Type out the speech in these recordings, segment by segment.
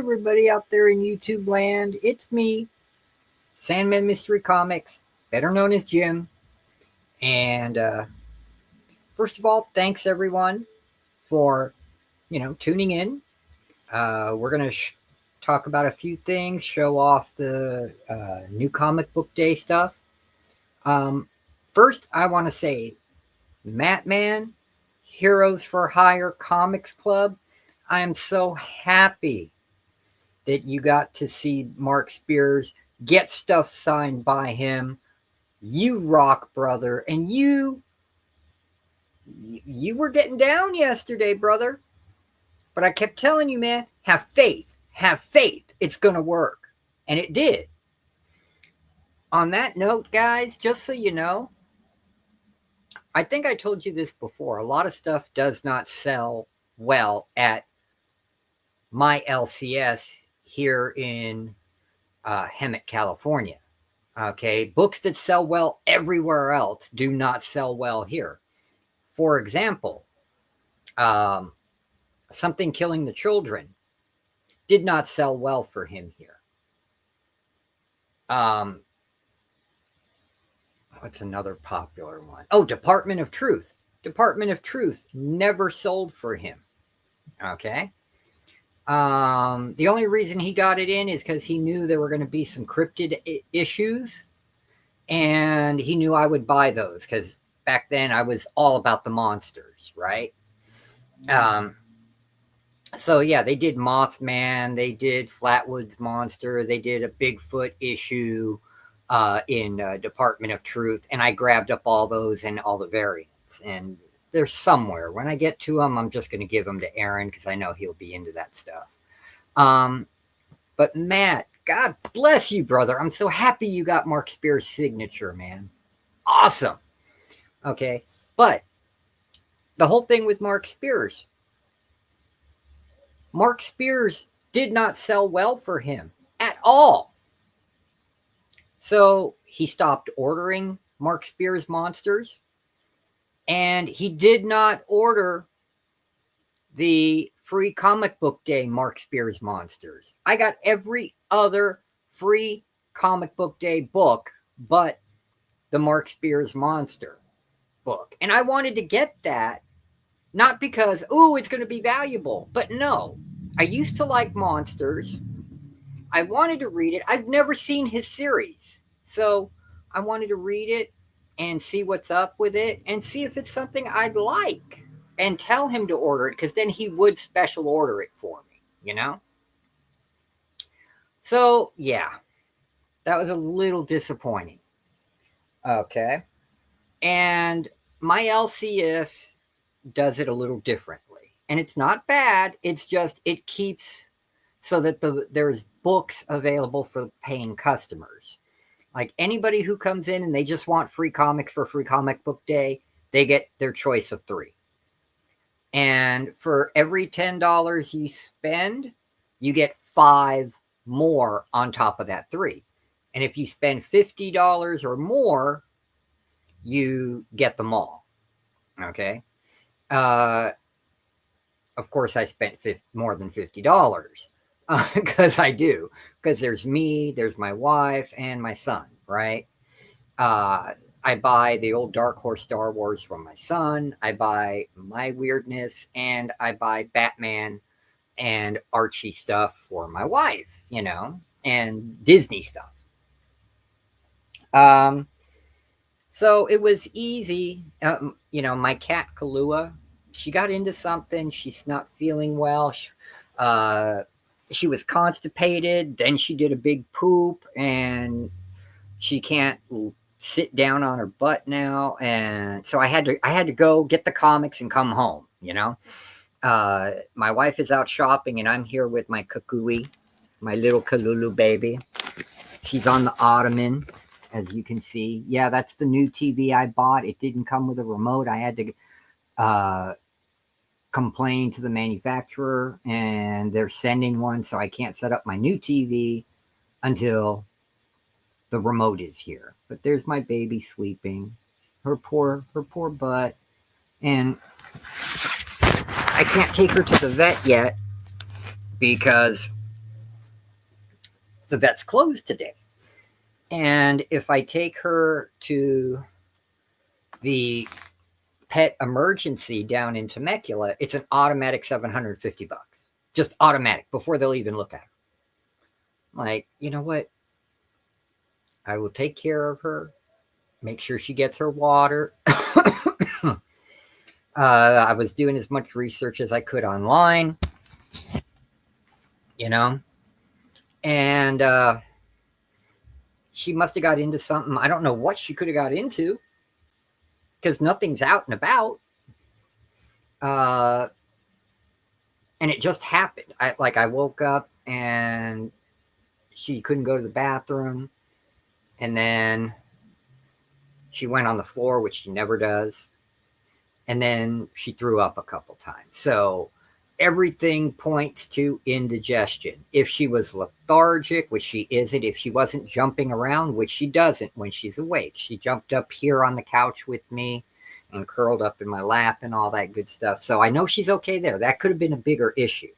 everybody out there in YouTube land. It's me, Sandman Mystery Comics, better known as Jim. And first of all, thanks everyone for, tuning in. We're going to talk about a few things, show off the new comic book day stuff. First, I want to say, Matman, Heroes for Hire Comics Club, I am so happy that you got to see Mark Spears, get stuff signed by him. You rock, brother. And you were getting down yesterday, brother. But I kept telling you, man, have faith. Have faith. It's going to work. And it did. On that note, guys, just so you know, I think I told you this before. A lot of stuff does not sell well at my LCS here in Hemet, California. Okay, books that sell well everywhere else do not sell well here. For example, Something Killing the Children did not sell well for him here. What's another popular one? Oh, Department of Truth. Department of Truth never sold for him. Okay. The only reason he got it in is because he knew there were going to be some cryptid issues, and he knew I would buy those because back then I was all about the monsters, right? So yeah, they did Mothman, they did Flatwoods Monster, they did a Bigfoot issue in Department of Truth, and I grabbed up all those and all the variants, and they're somewhere. When I get to them, I'm just going to give them to Aaron because I know he'll be into that stuff. But Matt, God bless you, brother. I'm so happy you got Mark Spears' signature, man. Awesome. Okay, but the whole thing with Mark Spears did not sell well for him at all. So he stopped ordering Mark Spears monsters, and he did not order the free comic book day Mark Spears monsters. I got every other free comic book day book but the Mark Spears monster book. And I wanted to get that, not because, it's going to be valuable, but no. I used to like monsters. I wanted to read it. I've never seen his series. So I wanted to read it and see what's up with it and see if it's something I'd like and tell him to order it, because then he would special order it for me, you know? So, yeah, that was a little disappointing. Okay. And my LCS does it a little differently. And it's not bad. It's just it keeps so that there's books available for paying customers. Like anybody who comes in and they just want free comics for free comic book day, they get their choice of 3. And for every $10 you spend, you get 5 more on top of that 3. And if you spend $50 or more, you get them all. Okay. Of course, I spent more than $50 because I do. Because there's me, there's my wife, and my son, right? I buy the old Dark Horse Star Wars from my son. I buy my weirdness, and I buy Batman and Archie stuff for my wife, and Disney stuff. So it was easy. My cat Kahlua, she got into something. She's not feeling well. She was constipated. Then she did a big poop, and she can't sit down on her butt now. And so I had to go get the comics and come home. My wife is out shopping, and I'm here with my Kukui, my little Kalulu baby. She's on the ottoman, as you can see. Yeah, that's the new TV I bought. It didn't come with a remote. I had to complain to the manufacturer, and they're sending one, so I can't set up my new TV until the remote is here. But there's my baby sleeping. Her poor butt. And I can't take her to the vet yet because the vet's closed today. And if I take her to the pet emergency down in Temecula, it's an automatic $750. Just automatic before they'll even look at her. Like, you know what? I will take care of her, make sure she gets her water. I was doing as much research as I could online, you know, and she must have got into something. I don't know what she could have got into because nothing's out and about. And it just happened. I woke up and she couldn't go to the bathroom, and then she went on the floor, which she never does, and then she threw up a couple times. So everything points to indigestion. If she was lethargic, which she isn't, if she wasn't jumping around, which she doesn't when she's awake, she jumped up here on the couch with me and curled up in my lap and all that good stuff. So I know she's okay there. That could have been a bigger issue.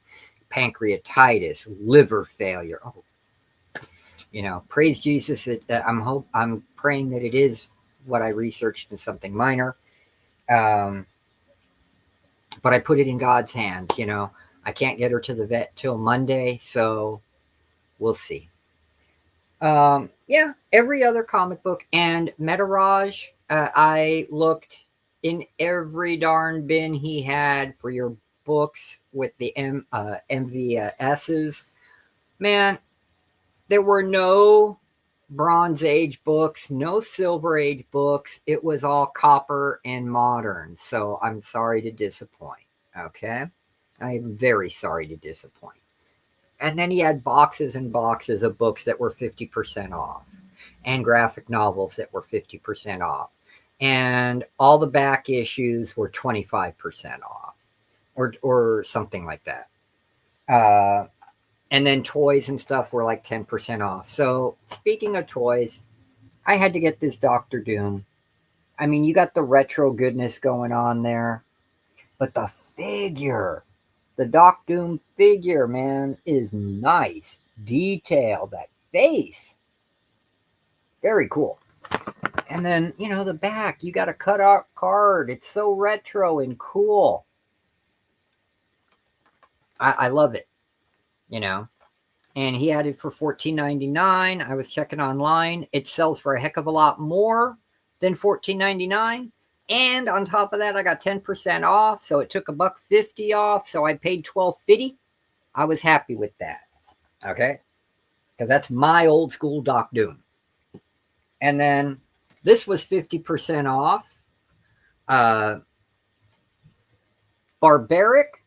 Pancreatitis, liver failure. Oh, you know, praise Jesus. I'm praying that it is what I researched in something minor. But I put it in God's hands, you know. I can't get her to the vet till Monday, so we'll see. Yeah, every other comic book and Metaraj, I looked in every darn bin he had for your books with the MVSs. Man, there were no Bronze Age books, no Silver Age books. It was all copper and modern. So I'm sorry to disappoint. Okay. I'm very sorry to disappoint. And then he had boxes and boxes of books that were 50% off and graphic novels that were 50% off. And all the back issues were 25% off or something like that. And then toys and stuff were like 10% off. So speaking of toys, I had to get this Doctor Doom. I mean, you got the retro goodness going on there, but the figure, the Doc Doom figure, man, is nice. Detailed, that face. Very cool. And then, you know, the back, you got a cut-out card. It's so retro and cool. I love it, you know. And he had it for $14.99. I was checking online. It sells for a heck of a lot more than $14.99. And on top of that, I got 10% off. So it took $1.50 off. So I paid $12.50. I was happy with that. Okay. Because that's my old school Doc Doom. And then this was 50% off. Barbaric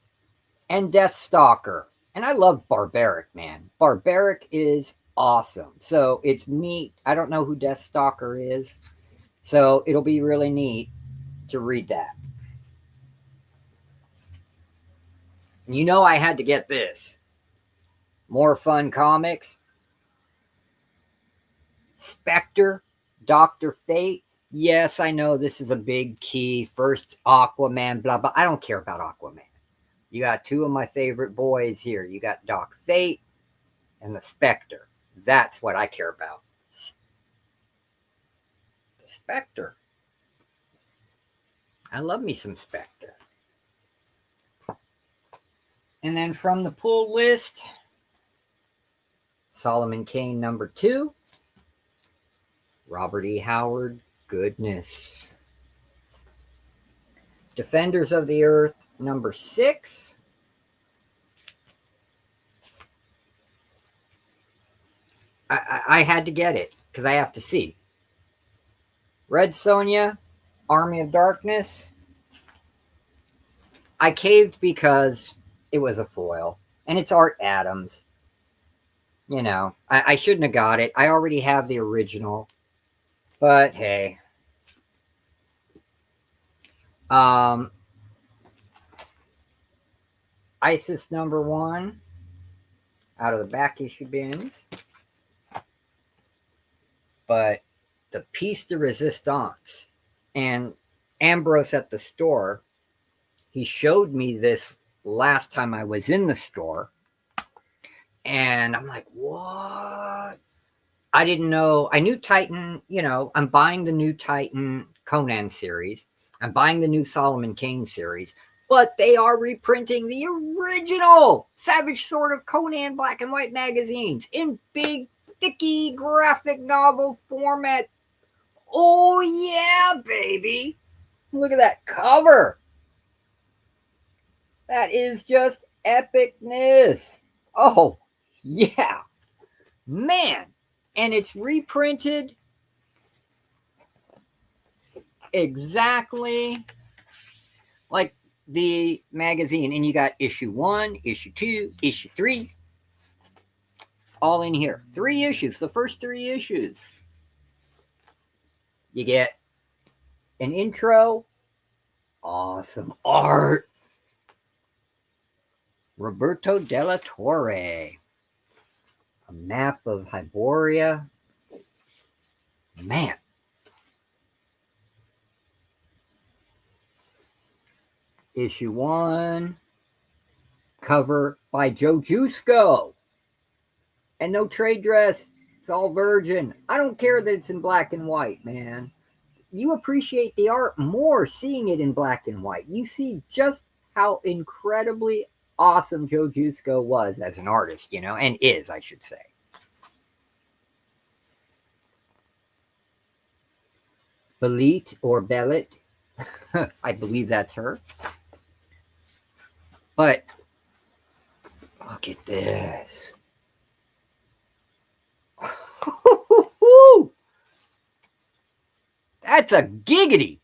and Deathstalker. And I love Barbaric, man. Barbaric is awesome. So it's neat. I don't know who Deathstalker is. So it'll be really neat to read that. You know, I had to get this. More Fun Comics. Spectre, Dr. Fate. Yes, I know this is a big key. First Aquaman, blah, blah. I don't care about Aquaman. You got two of my favorite boys here. You got Doc Fate and the Spectre. That's what I care about. The Spectre. I love me some Spectre. And then from the pull list, Solomon Kane #2. Robert E. Howard, goodness. Defenders of the Earth #6. I had to get it because I have to see. Red Sonja, Army of Darkness. I caved because it was a foil and it's Art Adams. You know, I shouldn't have got it. I already have the original, but hey. ISIS #1 out of the back issue bins. But the piece de resistance, and Ambrose at the store, he showed me this last time I was in the store. And I'm like, what? I didn't know. I knew Titan, I'm buying the new Titan Conan series. I'm buying the new Solomon Kane series, but they are reprinting the original Savage Sword of Conan black and white magazines in big, thicky graphic novel format. Oh, yeah, baby. Look at that cover. That is just epicness. Oh, yeah, man. And it's reprinted exactly like the magazine. And you got issue 1, issue 2, issue 3, all in here. 3 issues, the first 3 issues. You get an intro, awesome art. Roberto Della Torre. A map of Hyboria. Man. Issue 1, cover by Joe Jusko. And no trade dress. It's all virgin. I don't care that it's in black and white, man. You appreciate the art more seeing it in black and white. You see just how incredibly awesome Joe Jusko was as an artist, and is, I should say. Belit or Belit. I believe that's her. But look at this. That's a giggity.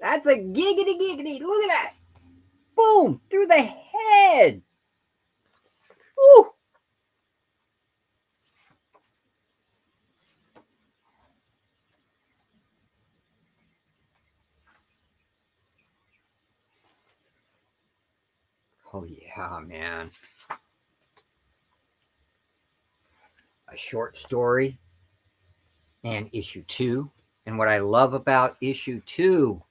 That's a giggity giggity. Look at that. Boom. Through the head. Woo. Oh, yeah, man. A short story and issue 2. And what I love about issue 2,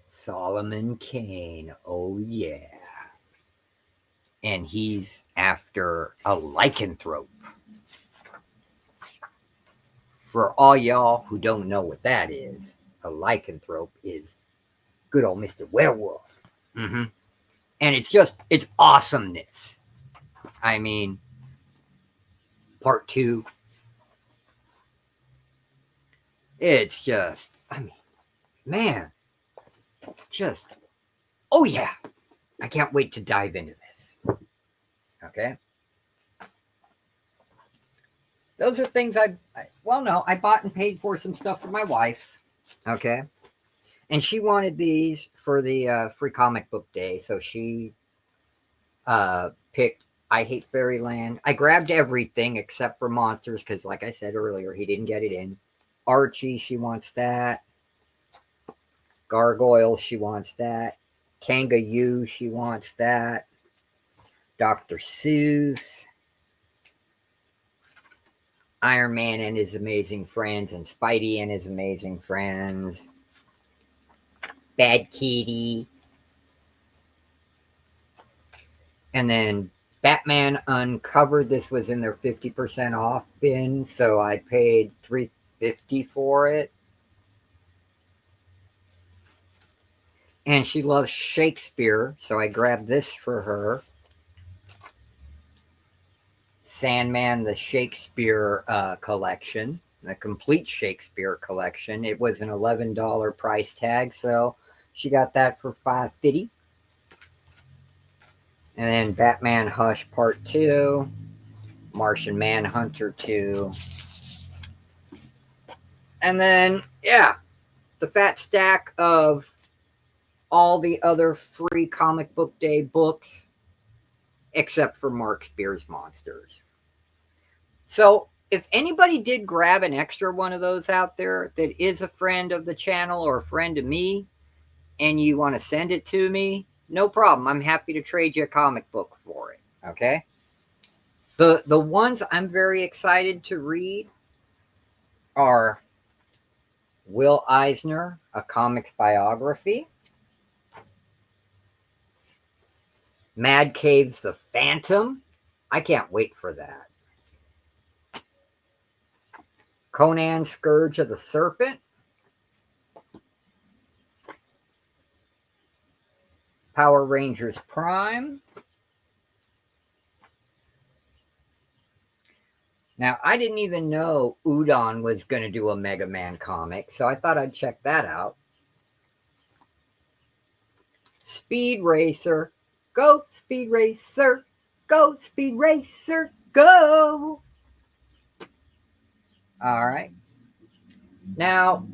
Solomon Kane. Oh, yeah. And he's after a lycanthrope. For all y'all who don't know what that is, a lycanthrope is good old Mr. Werewolf. Mm-hmm. And it's awesomeness. I mean, part 2. It's just, man, just, oh yeah. I can't wait to dive into this. Okay. Those are things I bought and paid for some stuff for my wife. Okay. And she wanted these for the free comic book day. So she picked I Hate Fairyland. I grabbed everything except for Monsters because, like I said earlier, he didn't get it in. Archie, she wants that. Gargoyle, she wants that. Kanga Yu, she wants that. Dr. Seuss. Iron Man and His Amazing Friends, and Spidey and His Amazing Friends. Bad Kitty. And then Batman Uncovered. This was in their 50% off bin, so I paid $3.50 for it. And she loves Shakespeare, so I grabbed this for her. Sandman, the Shakespeare collection, the complete Shakespeare collection. It was an $11 price tag, so she got that for $5.50. And then Batman Hush Part 2, Martian Manhunter 2. And then, yeah, the fat stack of all the other free comic book day books, except for Mark Spears Monsters. So if anybody did grab an extra one of those out there that is a friend of the channel or a friend of me, and you want to send it to me, no problem. I'm happy to trade you a comic book for it. Okay. The ones I'm very excited to read are Will Eisner, A Comics Biography. Mad Cave's The Phantom. I can't wait for that. Conan, Scourge of the Serpent. Power Rangers Prime. Now, I didn't even know Udon was going to do a Mega Man comic, so I thought I'd check that out. Speed Racer. Go, Speed Racer. Go, Speed Racer. Go. All right. Now,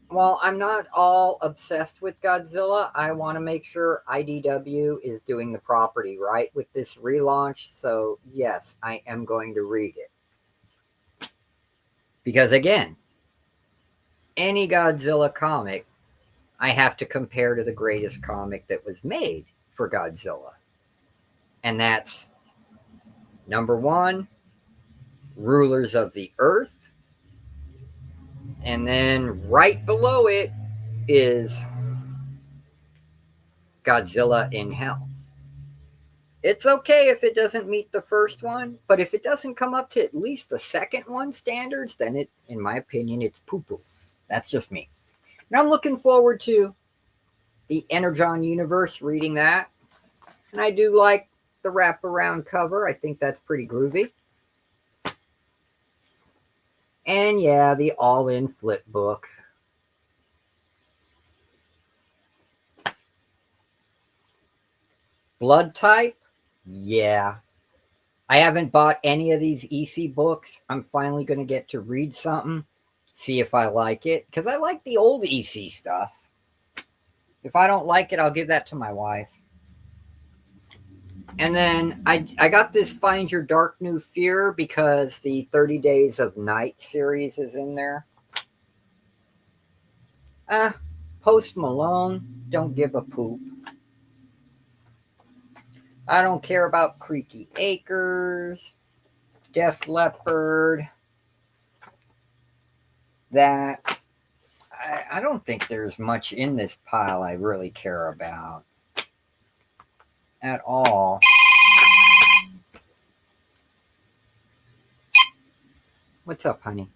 while I'm not all obsessed with Godzilla, I want to make sure IDW is doing the property right with this relaunch. So, yes, I am going to read it. Because, again, any Godzilla comic, I have to compare to the greatest comic that was made for Godzilla. And that's number 1, Rulers of the Earth. And then right below it is Godzilla in Hell. It's okay if it doesn't meet the first one, but if it doesn't come up to at least the second one standards, then it, in my opinion, it's poo-poo. That's just me. And I'm looking forward to the Energon Universe, reading that. And I do like the wraparound cover. I think that's pretty groovy. And yeah, the all-in flip book. Blood Type? Yeah. I haven't bought any of these EC books. I'm finally going to get to read something, see if I like it, because I like the old EC stuff. If I don't like it, I'll give that to my wife. And then I got this Find Your Dark New Fear because the 30 Days of Night series is in there. Post Malone, don't give a poop. I don't care about Creaky Acres, Def Leppard. That I don't think there's much in this pile I really care about at all. What's up, honey?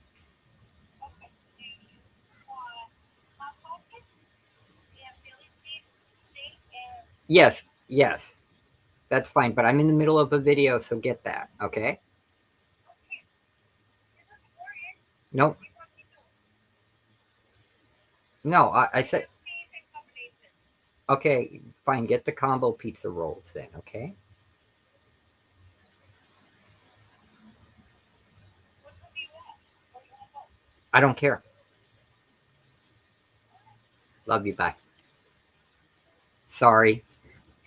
Yes, yes. That's fine, but I'm in the middle of a video, so get that, okay? Nope. No, I said... Okay, fine, get the combo pizza rolls then, okay? I don't care. Love you, bye. Sorry.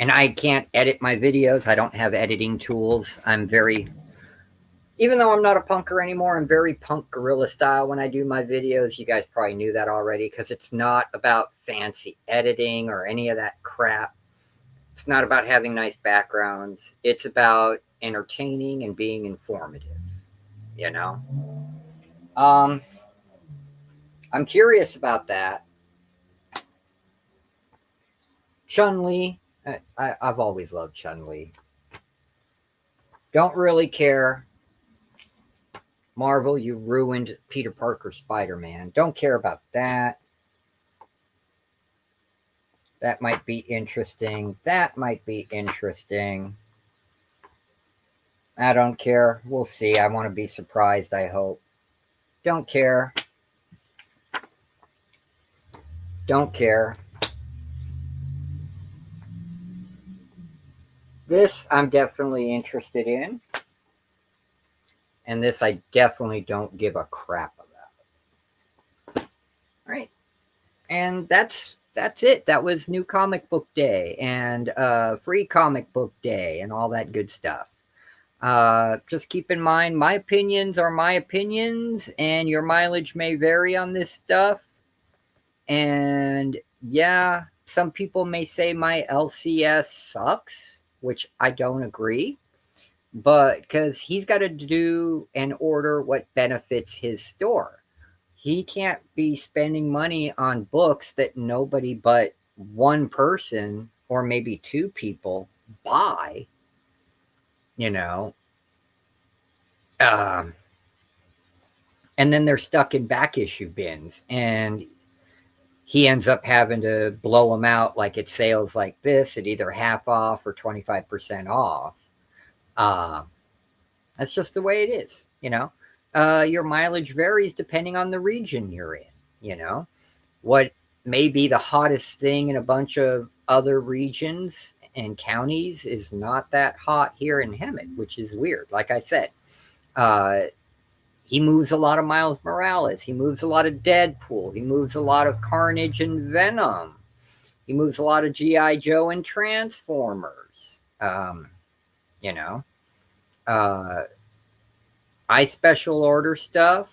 And I can't edit my videos. I don't have editing tools. I'm very... Even though I'm not a punker anymore, I'm very punk guerrilla style when I do my videos. You guys probably knew that already because it's not about fancy editing or any of that crap. It's not about having nice backgrounds. It's about entertaining and being informative, you know? I'm curious about that. Chun-Li. I've always loved Chun-Li. Don't really care. Marvel, you ruined Peter Parker Spider-Man. Don't care about that. That might be interesting. That might be interesting. I don't care. We'll see. I want to be surprised, I hope. Don't care. Don't care. This I'm definitely interested in. And this I definitely don't give a crap about. All right. And that's it. That was New Comic Book Day and Free Comic Book Day and all that good stuff. Just keep in mind, my opinions are my opinions, and your mileage may vary on this stuff. And yeah, some people may say my LCS sucks, which I don't agree. But because he's got to do and order what benefits his store. he can't be spending money on books that nobody but one person or maybe two people buy, you know. Um, and then they're stuck in back issue bins, and he ends up having to blow them out like at sales like this at either half off or 25% off. Um, that's just the way it is, you know. Your mileage varies depending on the region you're in, you know. What may be the hottest thing in a bunch of other regions and counties is not that hot here in Hemet, which is weird. Like I said, uh, he moves a lot of Miles Morales. He moves a lot of Deadpool. He moves a lot of Carnage and Venom. He moves a lot of G.I. Joe and Transformers. You know, uh, I special order stuff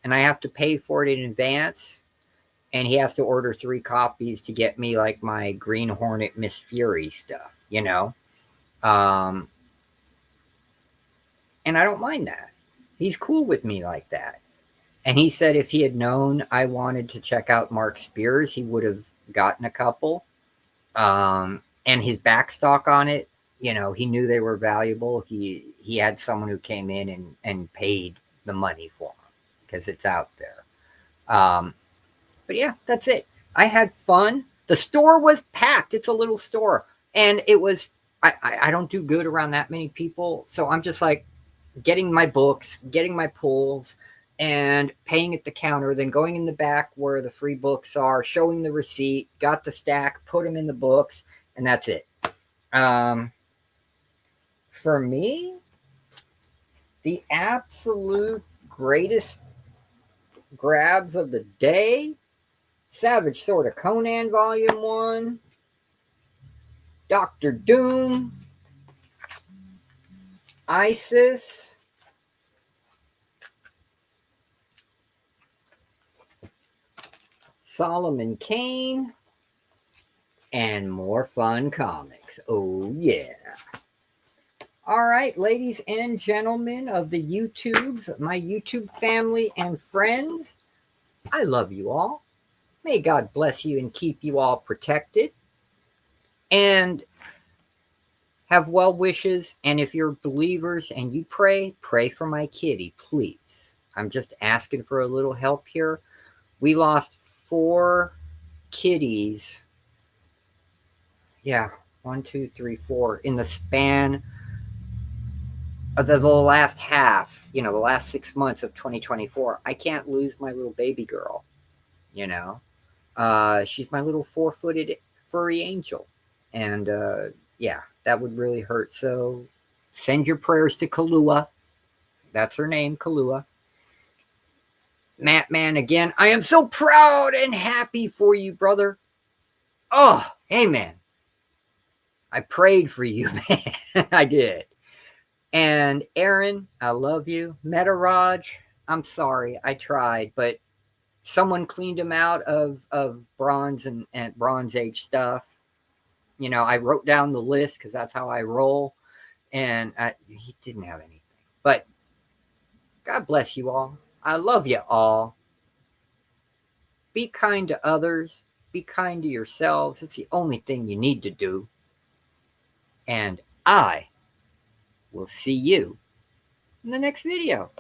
and I have to pay for it in advance. And he has to order 3 copies to get me like my Green Hornet Miss Fury stuff, you know? And I don't mind that. He's cool with me like that. And he said if he had known I wanted to check out Mark Spears, he would have gotten a couple. And his backstock on it, you know, he knew they were valuable. He had someone who came in and paid the money for him because it's out there. But yeah, that's it. I had fun. The store was packed. It's a little store. And it was, I don't do good around that many people. So I'm just like getting my books, getting my pulls, and paying at the counter, then going in the back where the free books are, showing the receipt, got the stack, put them in the books, and that's it. For me, the absolute greatest grabs of the day: Savage Sword of Conan Volume 1, Doctor Doom, Isis, Solomon Kane, and more fun comics. Oh, yeah. All right, ladies and gentlemen of the YouTubes, my YouTube family and friends, I love you all. May God bless you and keep you all protected. And have well wishes. And if you're believers and you pray, pray for my kitty, please. I'm just asking for a little help here. We lost 4 kitties. Yeah, 1, 2, 3, 4 in the span of the last half, you know, the last 6 months of 2024. I can't lose my little baby girl, you know. She's my little 4-footed furry angel. And yeah, that would really hurt. So send your prayers to Kalua. That's her name, Kalua. Matt Man, again, I am so proud and happy for you, brother. Oh, hey, man. I prayed for you, man. I did. And Aaron, I love you. Metaraj, I'm sorry. I tried, but someone cleaned him out of bronze and Bronze Age stuff. You know, I wrote down the list because that's how I roll. And he didn't have anything. But God bless you all. I love you all. Be kind to others. Be kind to yourselves. It's the only thing you need to do. And I will see you in the next video.